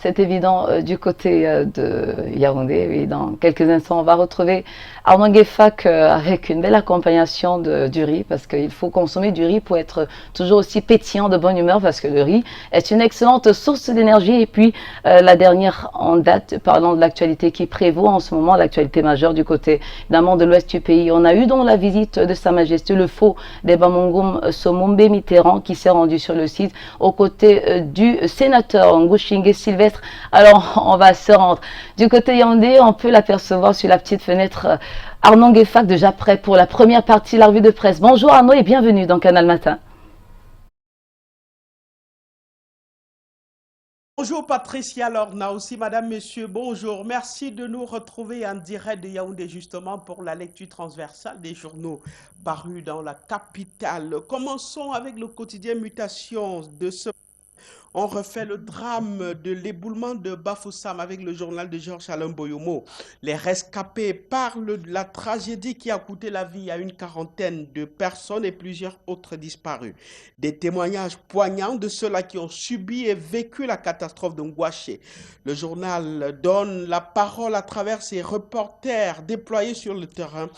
c'est évident du côté de Yaoundé. Oui, dans quelques instants, on va retrouver Arnaud Gueffak avec une belle accompagnation du riz, parce qu'il faut consommer du riz pour être toujours aussi pétillant, de bonne humeur, parce que le riz est une excellente source d'énergie. Et puis, la dernière en date, parlant de l'actualité qui prévaut en ce moment, l'actualité majeure du côté évidemment de l'ouest du pays. On a eu donc la visite de Sa Majesté le faux des Bamongum Somombe Mitterrand qui s'est rendu sur le site aux côtés du sénateur Ngouchingue Sylvestre. Alors, on va se rendre du côté Yaoundé. On peut l'apercevoir sur la petite fenêtre. Arnaud Gueffak, déjà prêt pour la première partie de la revue de presse. Bonjour Arnaud et bienvenue dans Canal Matin. Bonjour Patricia Lorna, aussi Madame, Monsieur, bonjour. Merci de nous retrouver en direct de Yaoundé justement pour la lecture transversale des journaux parus dans la capitale. Commençons avec le quotidien Mutation de ce... On refait le drame de l'éboulement de Bafoussam avec le journal de Georges Alain Boyomo. Les rescapés parlent de la tragédie qui a coûté la vie à une quarantaine de personnes et plusieurs autres disparus. Des témoignages poignants de ceux-là qui ont subi et vécu la catastrophe de Ngouaché. Le journal donne la parole à travers ses reporters déployés sur le terrain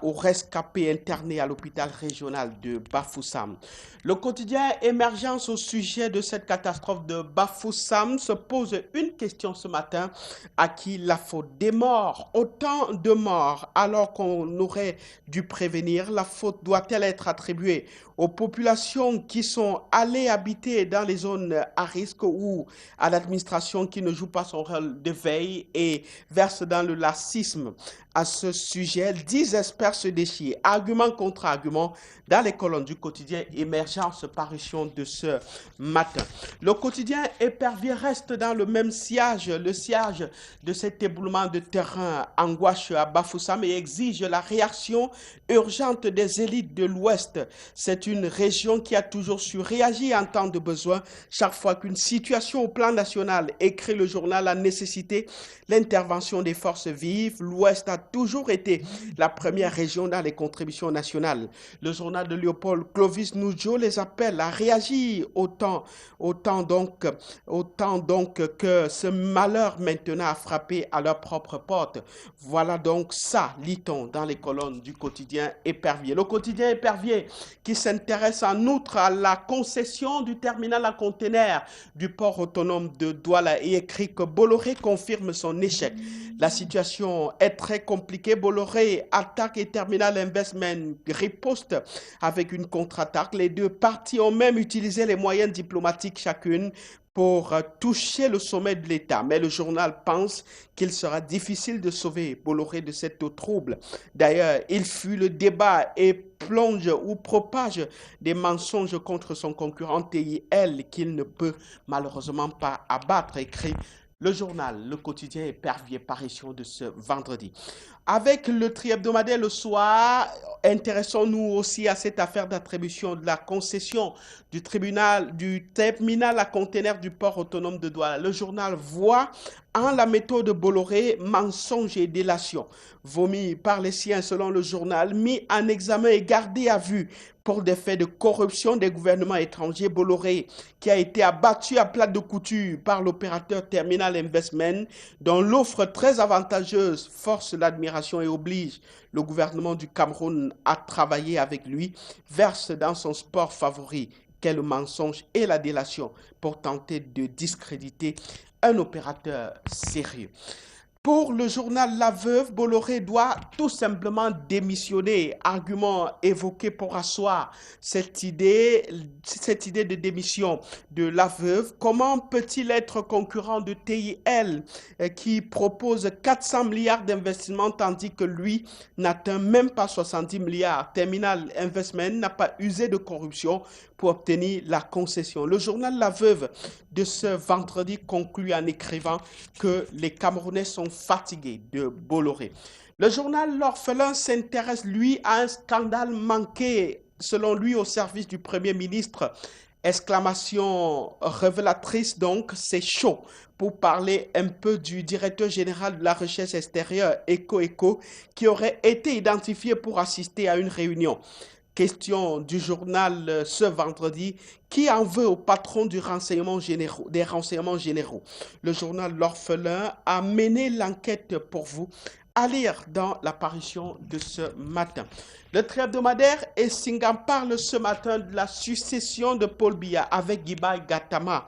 aux rescapés internés à l'hôpital régional de Bafoussam. Le quotidien Émergence au sujet de cette catastrophe de Bafoussam se pose une question ce matin. À qui la faute? Des morts, autant de morts, alors qu'on aurait dû prévenir. La faute doit-elle être attribuée aux populations qui sont allées habiter dans les zones à risque ou à l'administration qui ne joue pas son rôle de veille et verse dans le laxisme? À ce sujet, 10 experts se déchirent, argument contre argument, dans les colonnes du quotidien Émergence, parution de ce matin. Le quotidien Épervier reste dans le même siège, le siège de cet éboulement de terrain angoisse à Bafoussam, et exige la réaction urgente des élites de l'Ouest. C'est une région qui a toujours su réagir en temps de besoin. Chaque fois qu'une situation au plan national, écrit le journal, a nécessité l'intervention des forces vives, l'Ouest a toujours été la première région dans les contributions nationales. Le journal de Léopold Clovis Noudjo les appelle à réagir autant donc que ce malheur maintenant a frappé à leur propre porte. Voilà donc ça, lit-on dans les colonnes du quotidien Épervier. Le quotidien Épervier qui s'intéresse en outre à la concession du terminal à conteneurs du port autonome de Douala et écrit que Bolloré confirme son échec. La situation est très compliquée. Bolloré attaque et Terminal Investment riposte avec une contre-attaque. Les deux parties ont même utilisé les moyens diplomatiques chacune pour toucher le sommet de l'État. Mais le journal pense qu'il sera difficile de sauver Bolloré de cette eau trouble. D'ailleurs, il fuit le débat et plonge ou propage des mensonges contre son concurrent TIL qu'il ne peut malheureusement pas abattre, écrit le journal, le quotidien Épervier, parution de ce vendredi. Avec le tri-hebdomadaire le soir, intéressons-nous aussi à cette affaire d'attribution de la concession du terminal à conteneurs du port autonome de Douala. Le journal voit en la méthode Bolloré mensonge et délation. Vomi par les siens selon le journal, mis en examen et gardé à vue pour des faits de corruption des gouvernements étrangers. Bolloré, qui a été abattu à plat de couture par l'opérateur Terminal Investment, dont l'offre très avantageuse force l'admiration et oblige le gouvernement du Cameroun à travailler avec lui, verse dans son sport favori qu'est le mensonge et la délation pour tenter de discréditer un opérateur sérieux. Pour le journal La Veuve, Bolloré doit tout simplement démissionner. Argument évoqué pour asseoir cette idée de démission de La Veuve. Comment peut-il être concurrent de TIL qui propose 400 milliards d'investissements tandis que lui n'atteint même pas 70 milliards? Terminal Investment n'a pas usé de corruption pour obtenir la concession. Le journal La Veuve de ce vendredi conclut en écrivant que les Camerounais sont fatigués de Bolloré. Le journal L'Orphelin s'intéresse, lui, à un scandale manqué, selon lui, au service du Premier ministre. Exclamation révélatrice donc, c'est chaud. Pour parler un peu du directeur général de la recherche extérieure, ECO, qui aurait été identifié pour assister à une réunion. Question du journal ce vendredi. Qui en veut au patron des renseignements généraux? Le journal L'Orphelin a mené l'enquête pour vous, à lire dans l'apparition de ce matin. Le trait hebdomadaire et Singam parle ce matin de la succession de Paul Biya avec Guiba Gattama.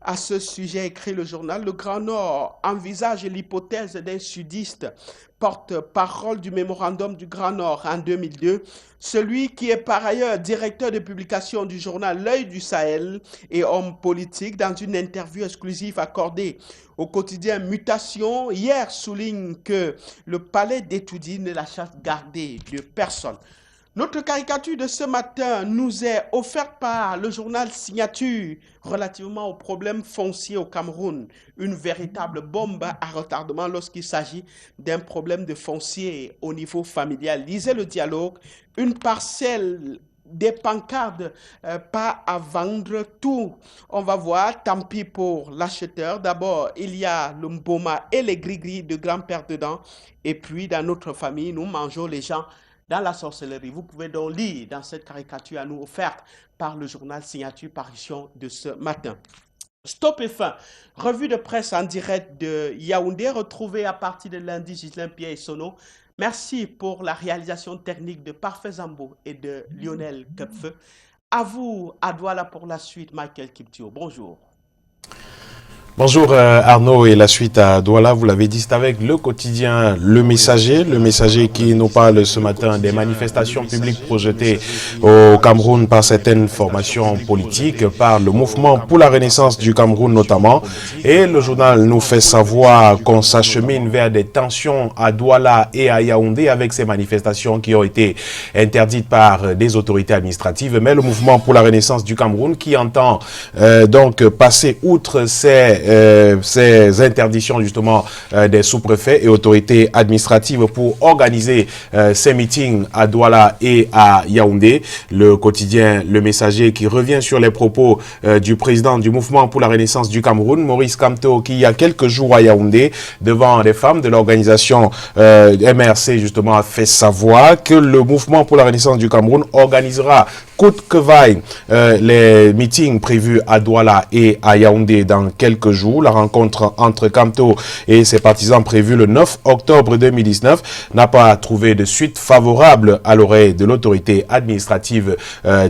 À ce sujet, écrit le journal, le Grand Nord envisage l'hypothèse d'un sudiste, porte-parole du mémorandum du Grand Nord en 2002, celui qui est par ailleurs directeur de publication du journal L'Œil du Sahel et homme politique, dans une interview exclusive accordée au quotidien Mutation, hier souligne que le palais d'Etoudi ne la chasse gardée de personne. Notre caricature de ce matin nous est offerte par le journal Signature relativement au problème foncier au Cameroun. Une véritable bombe à retardement lorsqu'il s'agit d'un problème de foncier au niveau familial. Lisez le dialogue, une parcelle, des pancartes, pas à vendre tout. On va voir, tant pis pour l'acheteur. D'abord, il y a le mboma et les gris-gris de grand-père dedans. Et puis, dans notre famille, nous mangeons les gens dans la sorcellerie. Vous pouvez donc lire dans cette caricature à nous offerte par le journal Signature, parution de ce matin. Stop et fin. Revue de presse en direct de Yaoundé, retrouvée à partir de lundi, Ghislain Pierre et Sono. Merci pour la réalisation technique de Parfait Zambo et de Lionel Kepfeu. À vous, à Douala pour la suite, Michael Kiptio. Bonjour. Bonjour Arnaud, et la suite à Douala, vous l'avez dit, c'est avec le quotidien Le Messager qui nous parle ce matin des manifestations publiques projetées au Cameroun par certaines formations politiques, par le mouvement pour la renaissance du Cameroun notamment. Et le journal nous fait savoir qu'on s'achemine vers des tensions à Douala et à Yaoundé avec ces manifestations qui ont été interdites par des autorités administratives. Mais le mouvement pour la renaissance du Cameroun qui entend donc passer outre ces interdictions justement des sous-préfets et autorités administratives pour organiser ces meetings à Douala et à Yaoundé. Le quotidien Le Messager qui revient sur les propos du président du mouvement pour la renaissance du Cameroun, Maurice Kamto, qui il y a quelques jours à Yaoundé, devant des femmes de l'organisation MRC justement, a fait savoir que le mouvement pour la renaissance du Cameroun organisera coûte que vaille les meetings prévus à Douala et à Yaoundé dans quelques jours. La rencontre entre Kamto et ses partisans prévue le 9 octobre 2019 n'a pas trouvé de suite favorable à l'oreille de l'autorité administrative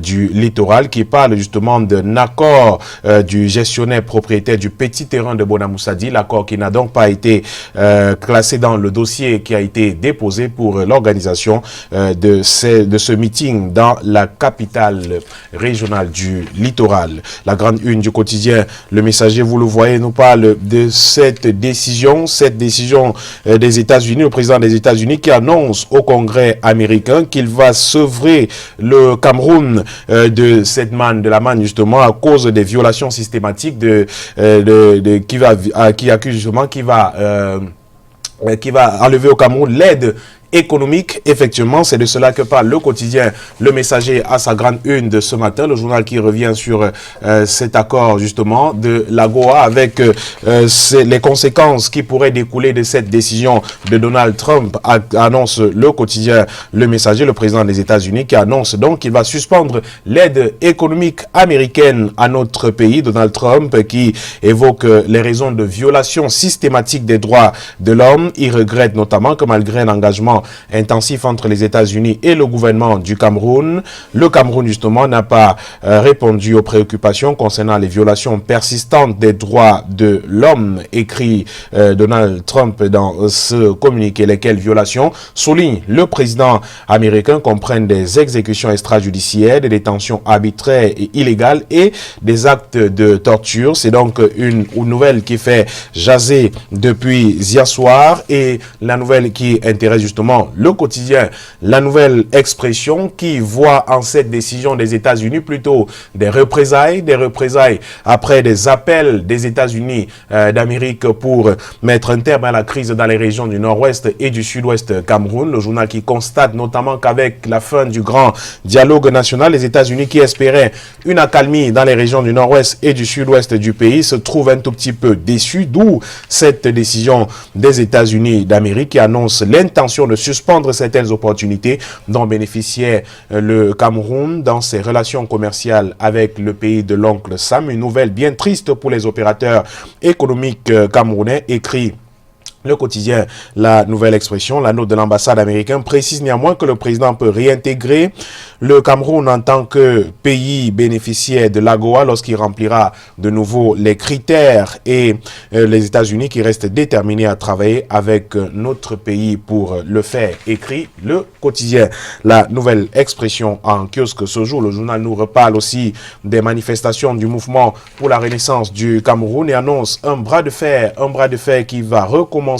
du littoral, qui parle justement d'un accord du gestionnaire propriétaire du petit terrain de Bonamoussadi, l'accord qui n'a donc pas été classé dans le dossier qui a été déposé pour l'organisation de ce meeting dans la capitale régionale du littoral. La grande une du quotidien Le Messager, vous le voyez, nous parle de cette décision des États-Unis, le président des États-Unis qui annonce au Congrès américain qu'il va sevrer le Cameroun de la manne justement à cause des violations systématiques qui accuse justement qui va enlever au Cameroun l'aide économique. Effectivement, c'est de cela que parle le quotidien Le Messager à sa grande une de ce matin, le journal qui revient sur cet accord justement de l'AGOA avec les conséquences qui pourraient découler de cette décision de Donald Trump, annonce le quotidien Le Messager, le président des États-Unis, qui annonce donc qu'il va suspendre l'aide économique américaine à notre pays. Donald Trump qui évoque les raisons de violation systématique des droits de l'homme. Il regrette notamment que malgré un engagement intensif entre les États-Unis et le gouvernement du Cameroun, le Cameroun justement n'a pas répondu aux préoccupations concernant les violations persistantes des droits de l'homme, écrit Donald Trump dans ce communiqué, lesquelles violations, souligne le président américain, comprennent des exécutions extrajudiciaires, des détentions arbitraires et illégales et des actes de torture. C'est donc une nouvelle qui fait jaser depuis hier soir, et la nouvelle qui intéresse justement le quotidien, la nouvelle expression qui voit en cette décision des États-Unis plutôt des représailles après des appels des États-Unis d'Amérique pour mettre un terme à la crise dans les régions du nord-ouest et du sud-ouest Cameroun. Le journal qui constate notamment qu'avec la fin du grand dialogue national, les États-Unis qui espéraient une accalmie dans les régions du nord-ouest et du sud-ouest du pays se trouvent un tout petit peu déçus, d'où cette décision des États-Unis d'Amérique qui annonce l'intention de suspendre certaines opportunités dont bénéficiait le Cameroun dans ses relations commerciales avec le pays de l'oncle Sam. Une nouvelle bien triste pour les opérateurs économiques camerounais, écrit le quotidien La Nouvelle Expression. La note de l'ambassade américaine précise néanmoins que le président peut réintégrer le Cameroun en tant que pays bénéficiaire de l'AGOA lorsqu'il remplira de nouveau les critères, et les États-Unis qui restent déterminés à travailler avec notre pays pour le faire, écrit le quotidien La Nouvelle Expression en kiosque ce jour. Le journal nous reparle aussi des manifestations du mouvement pour la renaissance du Cameroun et annonce un bras de fer qui va recommencer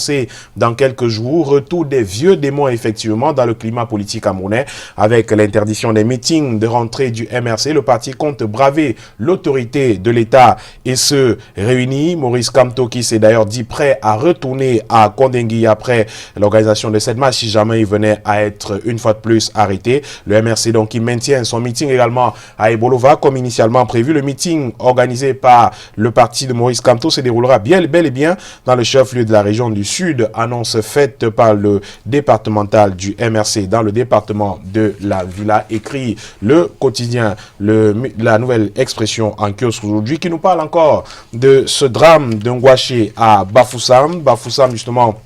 dans quelques jours. Retour des vieux démons effectivement dans le climat politique camerounais avec l'interdiction des meetings de rentrée du MRC. Le parti compte braver l'autorité de l'État et se réunit. Maurice Kamto qui s'est d'ailleurs dit prêt à retourner à Kondengui après l'organisation de cette marche si jamais il venait à être une fois de plus arrêté. Le MRC donc qui maintient son meeting également à Ebolova comme initialement prévu. Le meeting organisé par le parti de Maurice Kamto se déroulera bel et bien dans le chef-lieu de la région du Sud, annonce faite par le départemental du MRC dans le département de la Villa, écrit le quotidien La Nouvelle Expression en kiosque aujourd'hui, qui nous parle encore de ce drame d'un Ngouaché à Bafoussam justement,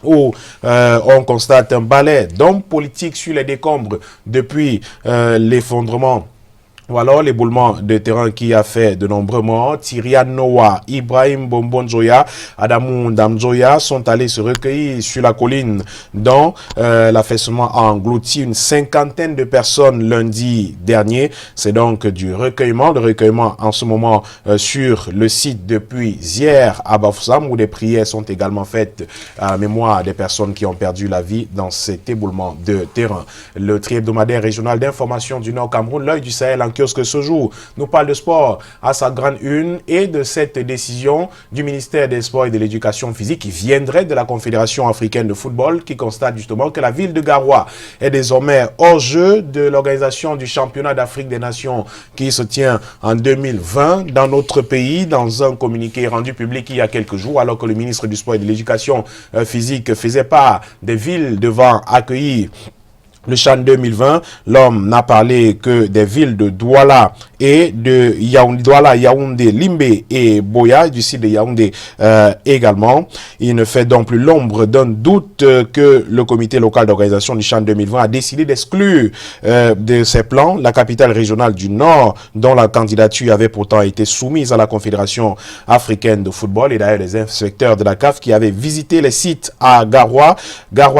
où on constate un balai d'hommes politiques sur les décombres depuis l'effondrement ou alors l'éboulement de terrain qui a fait de nombreux morts. Tyrian Noah, Ibrahim Bombonjoya, Adamou Damjoya sont allés se recueillir sur la colline dont l'affaissement a englouti une cinquantaine de personnes lundi dernier. C'est donc du recueillement. Le recueillement en ce moment sur le site depuis hier à Bafoussam, où des prières sont également faites à la mémoire des personnes qui ont perdu la vie dans cet éboulement de terrain. Le tri-hebdomadaire régional d'information du Nord Cameroun, l'œil du Sahel en kiosque ce jour, nous parle de sport à sa grande une et de cette décision du ministère des Sports et de l'Éducation physique qui viendrait de la Confédération africaine de football, qui constate justement que la ville de Garoua est désormais hors jeu de l'organisation du championnat d'Afrique des Nations qui se tient en 2020 dans notre pays. Dans un communiqué rendu public il y a quelques jours, alors que le ministre du Sport et de l'Éducation physique faisait part des villes devant accueillir le CHAN 2020, l'homme n'a parlé que des villes de Douala et de Yaoundé, Douala, Yaoundé, Limbé et Boya, du site de Yaoundé également. Il ne fait donc plus l'ombre d'un doute que le comité local d'organisation du CHAN 2020 a décidé d'exclure de ses plans la capitale régionale du Nord, dont la candidature avait pourtant été soumise à la Confédération africaine de football. Et d'ailleurs, les inspecteurs de la CAF qui avaient visité les sites à Garoua,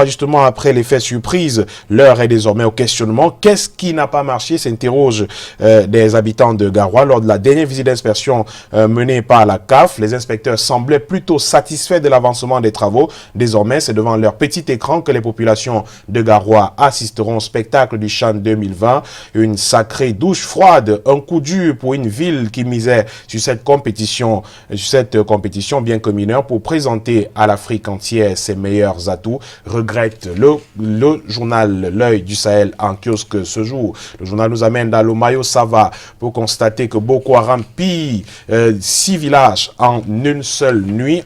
justement après l'effet surprise, leur est désormais au questionnement. Qu'est-ce qui n'a pas marché, s'interrogent des habitants de Garoua. Lors de la dernière visite d'inspection menée par la CAF, les inspecteurs semblaient plutôt satisfaits de l'avancement des travaux. Désormais, c'est devant leur petit écran que les populations de Garoua assisteront au spectacle du CHAN 2020. Une sacrée douche froide, un coup dur pour une ville qui misait sur cette compétition bien que mineure pour présenter à l'Afrique entière ses meilleurs atouts, regrette le journal L'œil du Sahel en kiosque ce jour. Le journal nous amène dans le Mayo Sava pour constater que Boko Haram pille 6 villages en une seule nuit.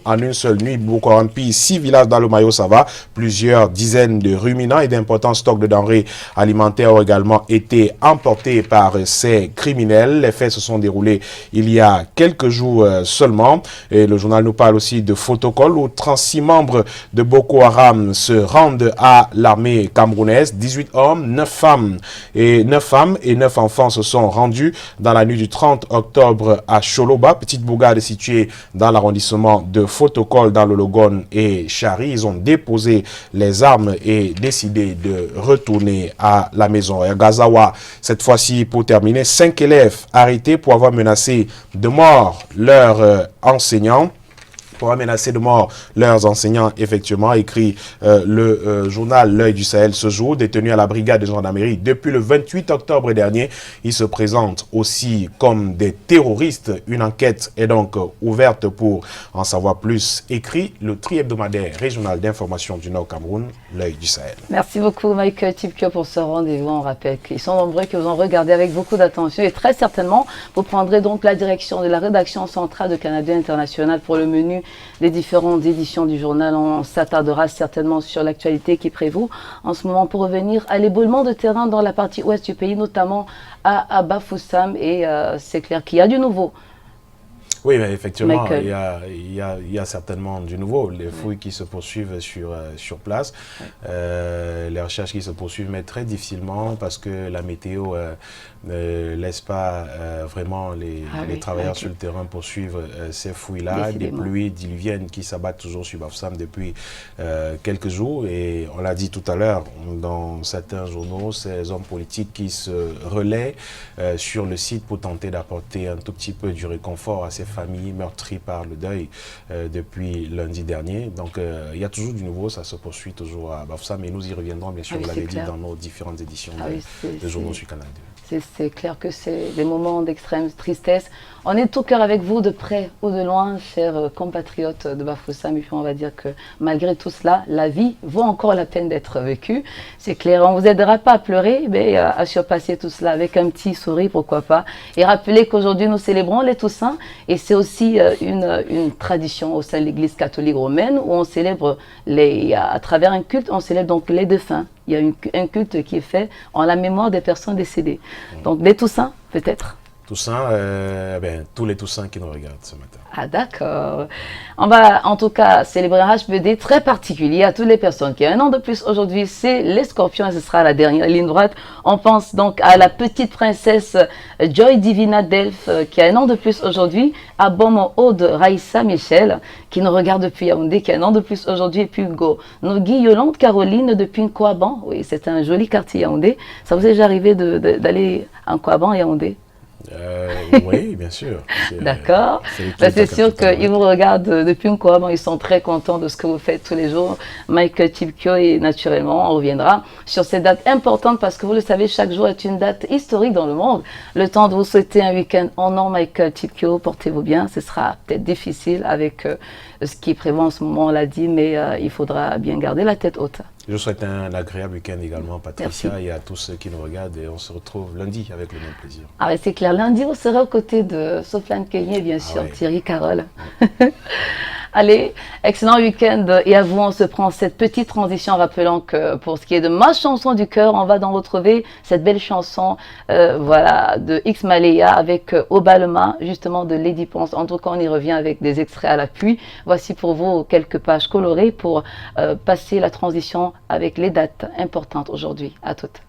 Boko Haram pille 6 villages dans le Mayo Sava. Plusieurs dizaines de ruminants et d'importants stocks de denrées alimentaires ont également été emportés par ces criminels. Les faits se sont déroulés il y a quelques jours seulement. Et le journal nous parle aussi de photocall où 36 membres de Boko Haram se rendent à l'armée camerounaise. 18 hommes, 9 femmes et 9 enfants se sont rendus dans la nuit du 30 octobre à Choloba, petite bourgade située dans l'arrondissement de Photocol dans le Logone et Chari. Ils ont déposé les armes et décidé de retourner à la maison. Et à Gazawa, cette fois-ci, pour terminer, 5 élèves arrêtés pour avoir menacé de mort leurs enseignants. Effectivement, écrit le journal L'œil du Sahel ce jour, détenu à la brigade de gendarmerie depuis le 28 octobre dernier. Ils se présentent aussi comme des terroristes. Une enquête est donc ouverte pour en savoir plus, écrit le tri-hebdomadaire régional d'information du Nord Cameroun, L'œil du Sahel. Merci beaucoup Michael Tipkio pour ce rendez-vous. On rappelle qu'ils sont nombreux, que vous en regardez avec beaucoup d'attention et très certainement vous prendrez donc la direction de la rédaction centrale de Canada International pour le menu des différentes éditions du journal. On s'attardera certainement sur l'actualité qui prévaut en ce moment pour revenir à l'éboulement de terrain dans la partie ouest du pays, notamment à Bafoussam. Et c'est clair qu'il y a du nouveau. Oui, mais effectivement, Michael. il y a certainement du nouveau. Les fouilles qui se poursuivent sur place, les recherches qui se poursuivent, mais très difficilement parce que la météo ne laisse pas vraiment les travailleurs sur le terrain poursuivre ces fouilles-là. Des pluies diluviennes qui s'abattent toujours sur Bafoussam depuis quelques jours. Et on l'a dit tout à l'heure, dans certains journaux, ces hommes politiques qui se relaient sur le site pour tenter d'apporter un tout petit peu du réconfort à ces familles meurtries par le deuil depuis lundi dernier. Donc il y a toujours du nouveau, ça se poursuit toujours à Bafoussam, mais nous y reviendrons bien sûr, vous l'avez dit, dans nos différentes éditions de journaux sur Canal 2. C'est clair que c'est des moments d'extrême tristesse. On est tout cœur avec vous, de près ou de loin, chers compatriotes de Bafoussam. Et puis on va dire que malgré tout cela, la vie vaut encore la peine d'être vécue. C'est clair, on ne vous aidera pas à pleurer, mais à surpasser tout cela avec un petit sourire, pourquoi pas. Et rappelez qu'aujourd'hui, nous célébrons les Toussaints. Et c'est aussi une tradition au sein de l'Église catholique romaine où on célèbre, à travers un culte, on célèbre donc les défunts. Il y a un culte qui est fait en la mémoire des personnes décédées. Donc, des Toussaints, peut-être? Toussaint, tous les Toussaints qui nous regardent ce matin. Ah d'accord. On va en tout cas célébrer un HBD très particulier à toutes les personnes qui ont un an de plus aujourd'hui. C'est les Scorpions et ce sera la dernière ligne droite. On pense donc à la petite princesse Joy Divina Delph qui a un an de plus aujourd'hui. À Bomo Aude Raïssa Michel qui nous regarde depuis Yaoundé qui a un an de plus aujourd'hui. Et puis Hugo Nogui Yolande Caroline depuis Nkouaban. Oui, c'est un joli quartier Yaoundé. Ça vous est déjà arrivé d'aller à Nkouaban Yaoundé? Oui, bien sûr. D'accord. C'est sûr qu'ils vous regardent depuis Nkouaban, ils sont très contents de ce que vous faites tous les jours. Michael Tipkio, et naturellement, on reviendra sur cette date importante parce que vous le savez, chaque jour est une date historique dans le monde. Le temps de vous souhaiter un week-end en nom, Michael Tipkio, portez-vous bien. Ce sera peut-être difficile avec ce qui prévoit en ce moment, on l'a dit, mais il faudra bien garder la tête haute. Je vous souhaite un agréable week-end également, Patricia. Merci. Et à tous ceux qui nous regardent. Et on se retrouve lundi avec le même plaisir. Ah ouais, c'est clair. Lundi, vous serez aux côtés de Sofiane Keigné et bien sûr Thierry Carole. Allez, excellent week-end. Et à vous, on se prend cette petite transition en rappelant que pour ce qui est de ma chanson du cœur, on va donc retrouver cette belle chanson de X Malaya avec Obalema, justement de Lady Ponce. En tout cas, on y revient avec des extraits à l'appui. Voici pour vous quelques pages colorées pour passer la transition avec les dates importantes aujourd'hui. À toutes.